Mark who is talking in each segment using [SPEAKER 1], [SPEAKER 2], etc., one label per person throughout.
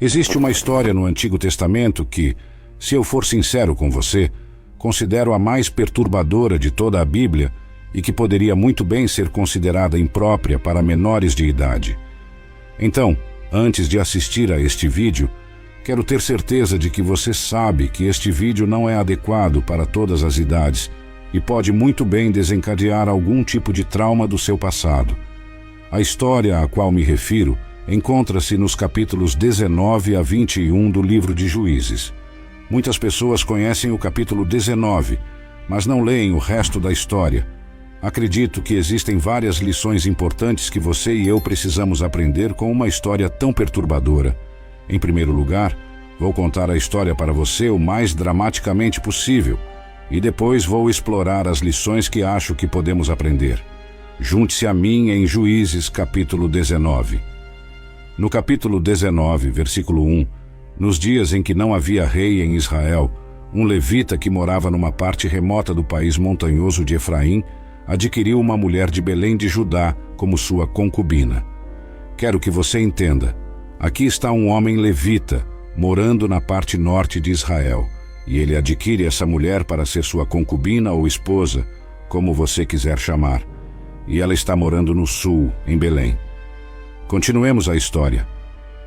[SPEAKER 1] Existe uma história no Antigo Testamento que, se eu for sincero com você, considero a mais perturbadora de toda a Bíblia e que poderia muito bem ser considerada imprópria para menores de idade. Então, antes de assistir a este vídeo, quero ter certeza de que você sabe que este vídeo não é adequado para todas as idades e pode muito bem desencadear algum tipo de trauma do seu passado. A história a qual me refiro encontra-se nos capítulos 19 a 21 do livro de Juízes. Muitas pessoas conhecem o capítulo 19, mas não leem o resto da história. Acredito que existem várias lições importantes que você e eu precisamos aprender com uma história tão perturbadora. Em primeiro lugar, vou contar a história para você o mais dramaticamente possível, e depois vou explorar as lições que acho que podemos aprender. Junte-se a mim em Juízes capítulo 19. No capítulo 19, versículo 1, nos dias em que não havia rei em Israel, um levita que morava numa parte remota do país montanhoso de Efraim adquiriu uma mulher de Belém de Judá como sua concubina. Quero que você entenda. Aqui está um homem levita, morando na parte norte de Israel, e ele adquire essa mulher para ser sua concubina ou esposa, como você quiser chamar. E ela está morando no sul, em Belém. Continuemos a história.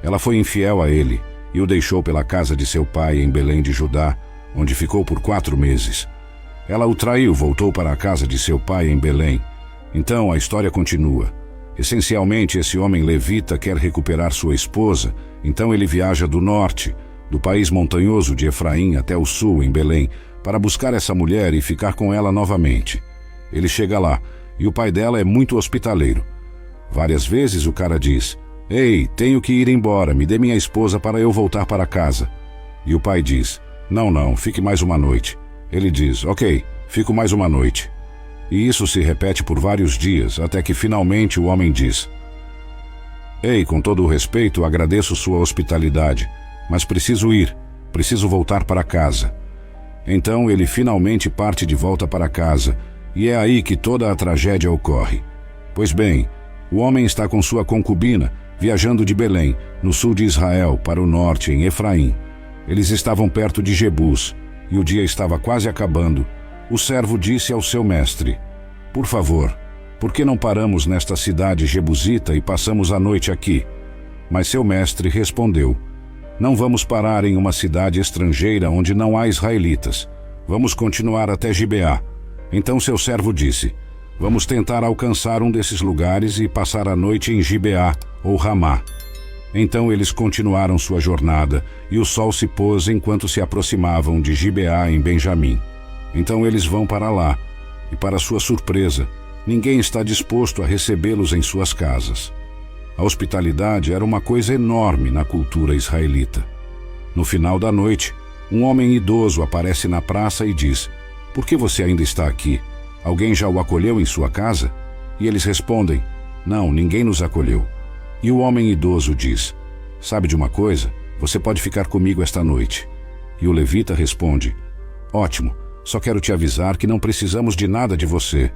[SPEAKER 1] Ela foi infiel a ele e o deixou pela casa de seu pai em Belém de Judá, onde ficou por 4 meses. Ela o traiu, voltou para a casa de seu pai em Belém. Então a história continua. Essencialmente, esse homem levita quer recuperar sua esposa, então ele viaja do norte, do país montanhoso de Efraim até o sul, em Belém, para buscar essa mulher e ficar com ela novamente. Ele chega lá, e o pai dela é muito hospitaleiro. Várias vezes o cara diz: "Ei, tenho que ir embora, me dê minha esposa para eu voltar para casa." E o pai diz: Não, fique mais uma noite." Ele diz: "Ok, fico mais uma noite." E isso se repete por vários dias, até que finalmente o homem diz: "Ei, com todo o respeito, agradeço sua hospitalidade, mas preciso ir, preciso voltar para casa." Então ele finalmente parte de volta para casa, e é aí que toda a tragédia ocorre. Pois bem, o homem está com sua concubina, viajando de Belém, no sul de Israel, para o norte, em Efraim. Eles estavam perto de Jebus, e o dia estava quase acabando. O servo disse ao seu mestre: "Por favor, por que não paramos nesta cidade jebusita e passamos a noite aqui?" Mas seu mestre respondeu: "Não vamos parar em uma cidade estrangeira onde não há israelitas. Vamos continuar até Gibeá." Então seu servo disse: "Vamos tentar alcançar um desses lugares e passar a noite em Gibeá ou Ramá." Então eles continuaram sua jornada, e o sol se pôs enquanto se aproximavam de Gibeá em Benjamim. Então eles vão para lá, e para sua surpresa, ninguém está disposto a recebê-los em suas casas. A hospitalidade era uma coisa enorme na cultura israelita. No final da noite, um homem idoso aparece na praça e diz: "Por que você ainda está aqui? Alguém já o acolheu em sua casa?" E eles respondem: "Não, ninguém nos acolheu." E o homem idoso diz: "Sabe de uma coisa? Você pode ficar comigo esta noite." E o levita responde: "Ótimo, só quero te avisar que não precisamos de nada de você.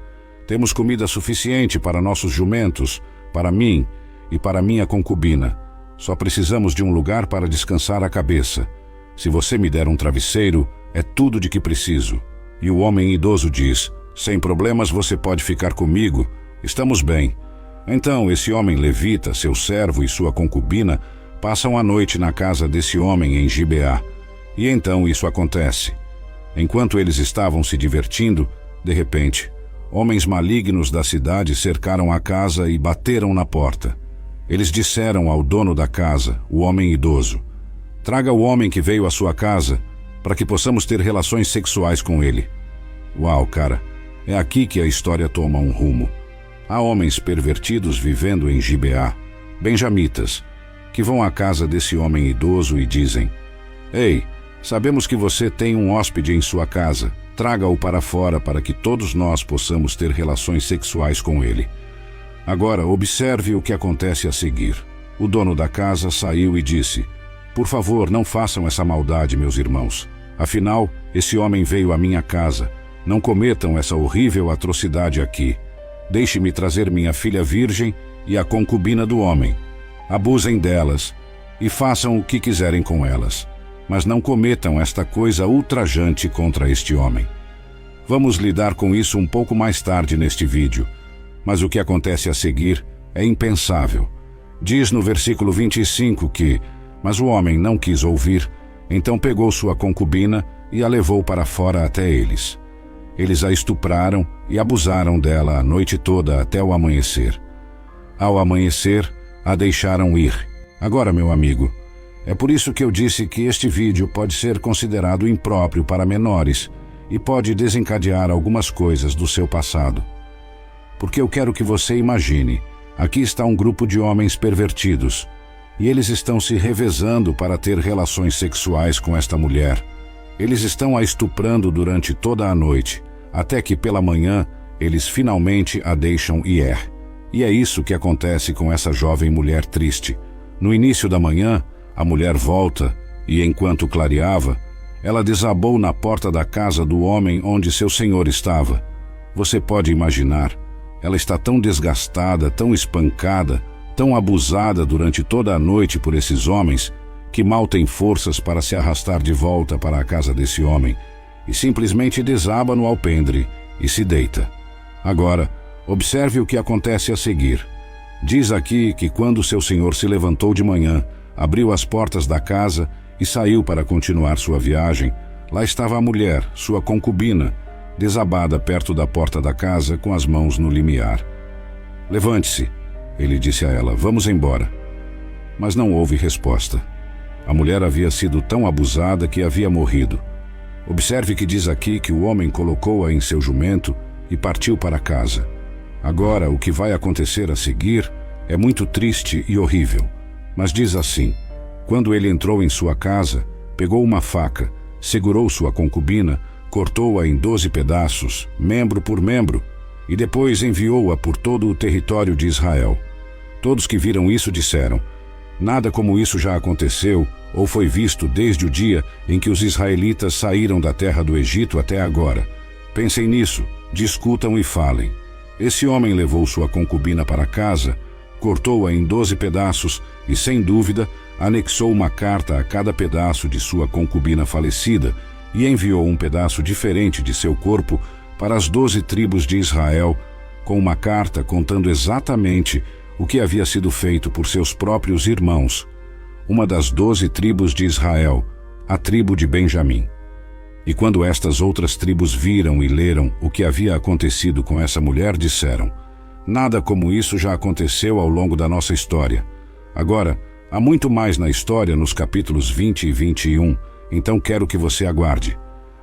[SPEAKER 1] Temos comida suficiente para nossos jumentos, para mim e para minha concubina. Só precisamos de um lugar para descansar a cabeça. Se você me der um travesseiro, é tudo de que preciso." E o homem idoso diz: "Sem problemas, você pode ficar comigo. Estamos bem." Então esse homem levita, seu servo e sua concubina passam a noite na casa desse homem em Gibeá. E então isso acontece. Enquanto eles estavam se divertindo, de repente, homens malignos da cidade cercaram a casa e bateram na porta. Eles disseram ao dono da casa, o homem idoso: "Traga o homem que veio à sua casa, para que possamos ter relações sexuais com ele." Uau, cara, é aqui que a história toma um rumo. Há homens pervertidos vivendo em Gibeá, benjamitas, que vão à casa desse homem idoso e dizem: "Ei, sabemos que você tem um hóspede em sua casa. Traga-o para fora para que todos nós possamos ter relações sexuais com ele." Agora, observe o que acontece a seguir. O dono da casa saiu e disse: "Por favor, não façam essa maldade, meus irmãos. Afinal, esse homem veio à minha casa. Não cometam essa horrível atrocidade aqui. Deixe-me trazer minha filha virgem e a concubina do homem. Abusem delas e façam o que quiserem com elas, mas não cometam esta coisa ultrajante contra este homem. Vamos lidar com isso um pouco mais tarde neste vídeo, mas o que acontece a seguir é impensável. Diz no versículo 25 que, mas o homem não quis ouvir, então pegou sua concubina e a levou para fora até eles. Eles a estupraram e abusaram dela a noite toda até o amanhecer. Ao amanhecer, a deixaram ir. Agora, meu amigo, é por isso que eu disse que este vídeo pode ser considerado impróprio para menores e pode desencadear algumas coisas do seu passado. Porque eu quero que você imagine, aqui está um grupo de homens pervertidos, e eles estão se revezando para ter relações sexuais com esta mulher. Eles estão a estuprando durante toda a noite, até que pela manhã eles finalmente a deixam ir. E é isso que acontece com essa jovem mulher triste. No início da manhã, a mulher volta e, enquanto clareava, ela desabou na porta da casa do homem onde seu senhor estava. Você pode imaginar, ela está tão desgastada, tão espancada, tão abusada durante toda a noite por esses homens, que mal tem forças para se arrastar de volta para a casa desse homem, e simplesmente desaba no alpendre e se deita. Agora, observe o que acontece a seguir. Diz aqui que quando seu senhor se levantou de manhã, abriu as portas da casa e saiu para continuar sua viagem, lá estava a mulher, sua concubina, desabada perto da porta da casa com as mãos no limiar. "Levante-se", ele disse a ela, "vamos embora." Mas não houve resposta. A mulher havia sido tão abusada que havia morrido. Observe que diz aqui que o homem colocou-a em seu jumento e partiu para casa. Agora, o que vai acontecer a seguir é muito triste e horrível. Mas diz assim: quando ele entrou em sua casa, pegou uma faca, segurou sua concubina, cortou-a em 12 pedaços, membro por membro, e depois enviou-a por todo o território de Israel. Todos que viram isso disseram: nada como isso já aconteceu ou foi visto desde o dia em que os israelitas saíram da terra do Egito até agora. Pensem nisso, discutam e falem. Esse homem levou sua concubina para casa, cortou-a em 12 pedaços e, sem dúvida, anexou uma carta a cada pedaço de sua concubina falecida e enviou um pedaço diferente de seu corpo para as 12 tribos de Israel, com uma carta contando exatamente o que havia sido feito por seus próprios irmãos, uma das 12 tribos de Israel, a tribo de Benjamim. E quando estas outras tribos viram e leram o que havia acontecido com essa mulher, disseram: nada como isso já aconteceu ao longo da nossa história. Agora, há muito mais na história nos capítulos 20 e 21, então quero que você aguarde.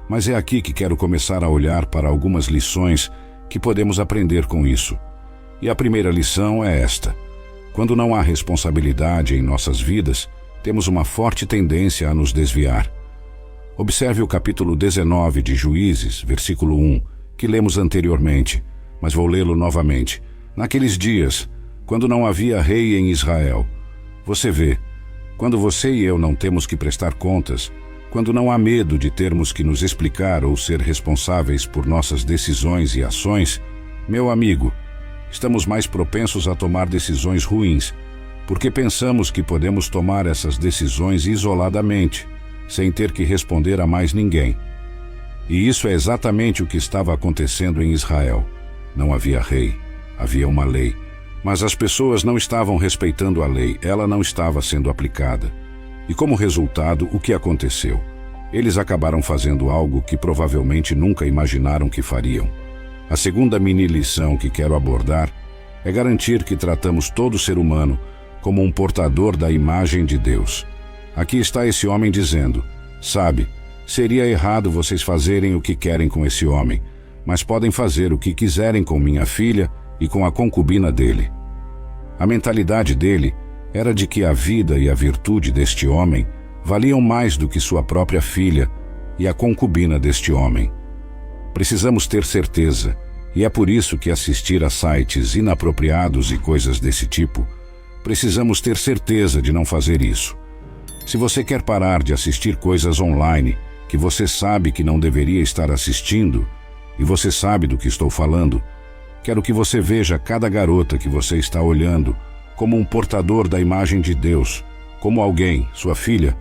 [SPEAKER 1] Mas é aqui que quero começar a olhar para algumas lições que podemos aprender com isso. E a primeira lição é esta: quando não há responsabilidade em nossas vidas, temos uma forte tendência a nos desviar. Observe o capítulo 19 de Juízes, versículo 1, que lemos anteriormente, mas vou lê-lo novamente. Naqueles dias, quando não havia rei em Israel. Você vê, quando você e eu não temos que prestar contas, quando não há medo de termos que nos explicar ou ser responsáveis por nossas decisões e ações, meu amigo, estamos mais propensos a tomar decisões ruins, porque pensamos que podemos tomar essas decisões isoladamente, sem ter que responder a mais ninguém. E isso é exatamente o que estava acontecendo em Israel. Não havia rei, havia uma lei. Mas as pessoas não estavam respeitando a lei, ela não estava sendo aplicada. E como resultado, o que aconteceu? Eles acabaram fazendo algo que provavelmente nunca imaginaram que fariam. A segunda mini lição que quero abordar é garantir que tratamos todo ser humano como um portador da imagem de Deus. Aqui está esse homem dizendo: sabe, seria errado vocês fazerem o que querem com esse homem, mas podem fazer o que quiserem com minha filha e com a concubina dele. A mentalidade dele era de que a vida e a virtude deste homem valiam mais do que sua própria filha e a concubina deste homem. Precisamos ter certeza, e é por isso que assistir a sites inapropriados e coisas desse tipo, precisamos ter certeza de não fazer isso. Se você quer parar de assistir coisas online que você sabe que não deveria estar assistindo, e você sabe do que estou falando, quero que você veja cada garota que você está olhando como um portador da imagem de Deus, como alguém, sua filha,